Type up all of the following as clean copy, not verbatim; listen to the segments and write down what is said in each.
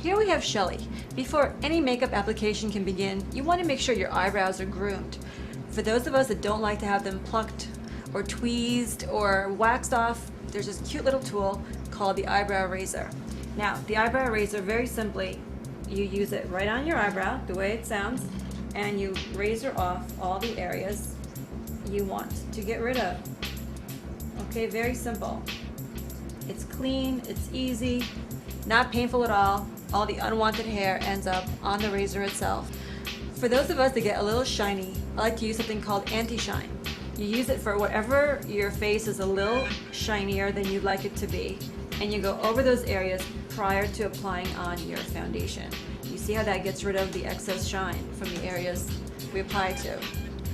Here we have Shelly. Before any makeup application can begin, you want to make sure your eyebrows are groomed. For those of us that don't like to have them plucked or tweezed or waxed off, there's this cute little tool called the eyebrow razor. Now, the eyebrow razor, very simply, you use it right on your eyebrow, the way it sounds, and you razor off all the areas you want to get rid of. Okay, very simple. It's clean, it's easy, not painful at all. All the unwanted hair ends up on the razor itself. For those of us that get a little shiny, I like to use something called anti-shine. You use it for whatever your face is a little shinier than you'd like it to be, and you go over those areas prior to applying on your foundation. You see how that gets rid of the excess shine from the areas we apply to.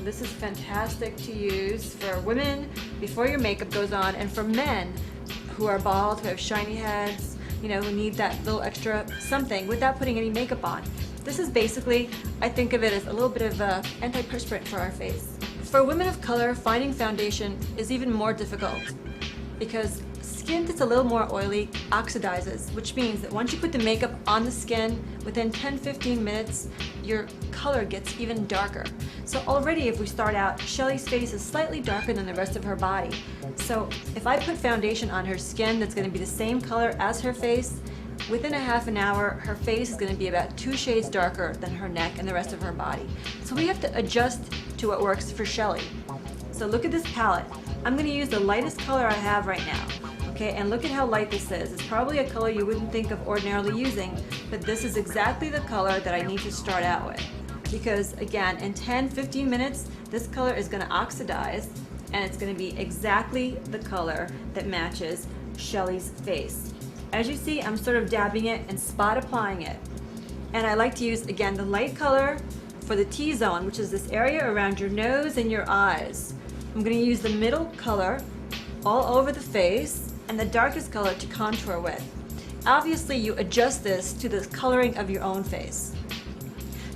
This is fantastic to use for women before your makeup goes on, and for men who are bald, who have shiny heads, who need that little extra something without putting any makeup on. This is basically, I think of it as a little bit of an antiperspirant for our face. For women of color, finding foundation is even more difficult because skin that's a little more oily oxidizes, which means that once you put the makeup on the skin, within 10-15 minutes, your color gets even darker. So already if we start out, Shelly's face is slightly darker than the rest of her body. So if I put foundation on her skin that's going to be the same color as her face, within a half an hour, her face is going to be about 2 shades darker than her neck and the rest of her body. So we have to adjust to what works for Shelly. So look at this palette. I'm going to use the lightest color I have right now. Okay, and look at how light this is. It's probably a color you wouldn't think of ordinarily using, but this is exactly the color that I need to start out with. Because again, in 10-15 minutes, this color is going to oxidize and it's going to be exactly the color that matches Shelly's face. As you see, I'm sort of dabbing it and spot applying it. And I like to use, again, the light color for the T-zone, which is this area around your nose and your eyes. I'm going to use the middle color all over the face and the darkest color to contour with. Obviously, you adjust this to the coloring of your own face.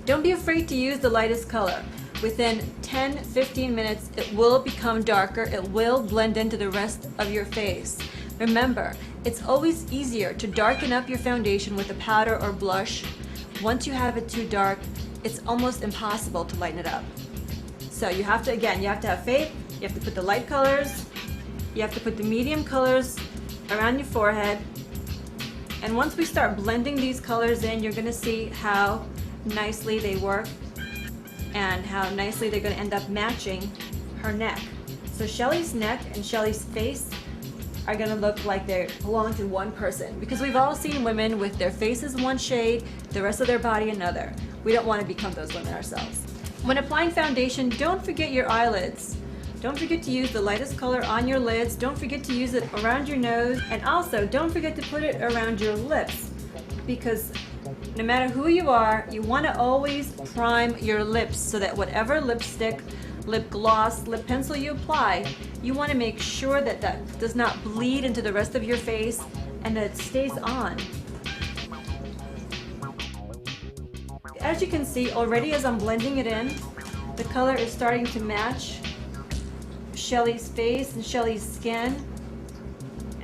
Don't be afraid to use the lightest color. Within 10-15 minutes, it will become darker. It will blend into the rest of your face. Remember, it's always easier to darken up your foundation with a powder or blush. Once you have it too dark, it's almost impossible to lighten it up. So you have to have faith. You have to put the light colors. You have to put the medium colors around your forehead. And once we start blending these colors in, you're going to see how nicely they work and how nicely they're going to end up matching her neck. So Shelly's neck and Shelly's face are going to look like they belong to one person, because we've all seen women with their faces one shade, the rest of their body another. We don't want to become those women ourselves. When applying foundation, don't forget your eyelids. Don't forget to use the lightest color on your lids. Don't forget to use it around your nose, and also don't forget to put it around your lips, because no matter who you are, you want to always prime your lips so that whatever lipstick, lip gloss, lip pencil you apply, you want to make sure that that does not bleed into the rest of your face and that it stays on. As you can see, already as I'm blending it in, the color is starting to match Shelly's face and Shelly's skin.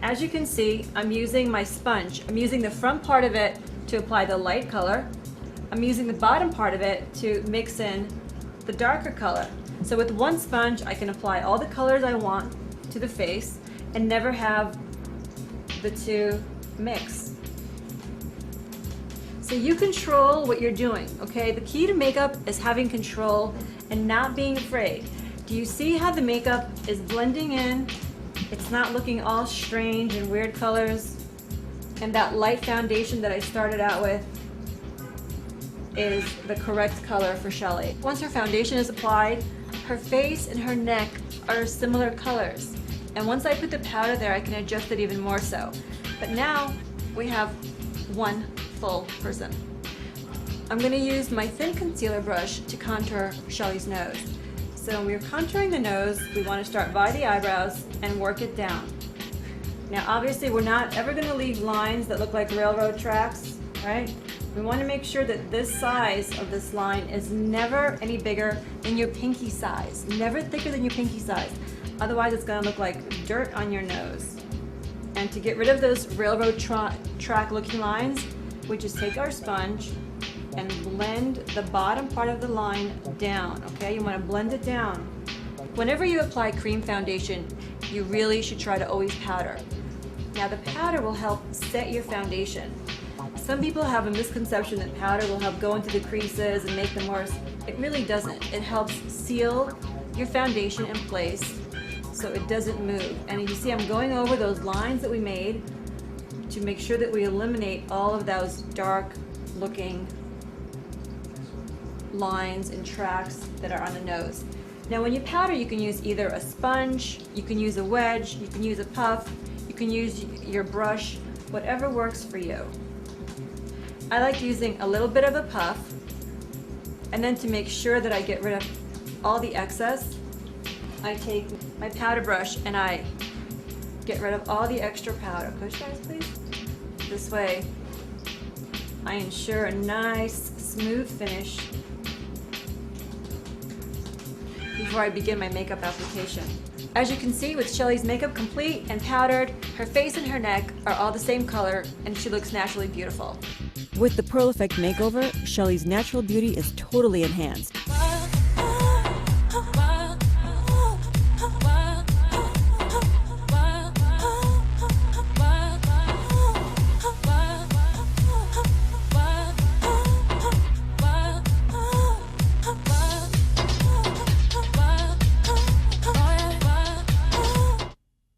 As you can see, I'm using my sponge. I'm using the front part of it to apply the light color. I'm using the bottom part of it to mix in the darker color. So with one sponge, I can apply all the colors I want to the face and never have the two mix. So you control what you're doing, okay? The key to makeup is having control and not being afraid. Do you see how the makeup is blending in? It's not looking all strange and weird colors. And that light foundation that I started out with is the correct color for Shelly. Once her foundation is applied, her face and her neck are similar colors. And once I put the powder there, I can adjust it even more so. But now we have one full person. I'm going to use my thin concealer brush to contour Shelly's nose. So when we're contouring the nose, we want to start by the eyebrows and work it down. Now obviously we're not ever going to leave lines that look like railroad tracks, right? We want to make sure that this size of this line is never any bigger than your pinky size, never thicker than your pinky size. Otherwise it's going to look like dirt on your nose. And to get rid of those railroad track looking lines, we just take our sponge and blend the bottom part of the line down, okay? You want to blend it down. Whenever you apply cream foundation, you really should try to always powder. Now the powder will help set your foundation. Some people have a misconception that powder will help go into the creases and make them worse. It really doesn't. It helps seal your foundation in place so it doesn't move. And you see I'm going over those lines that we made to make sure that we eliminate all of those dark looking lines and tracks that are on the nose. Now when you powder, you can use either a sponge, you can use a wedge, you can use a puff, you can use your brush, whatever works for you. I like using a little bit of a puff, and then to make sure that I get rid of all the excess, I take my powder brush and I get rid of all the extra powder. Push, guys, please. This way I ensure a nice smooth finish before I begin my makeup application. As you can see, with Shelly's makeup complete and powdered, her face and her neck are all the same color and she looks naturally beautiful. With the Pearl Effect makeover, Shelly's natural beauty is totally enhanced.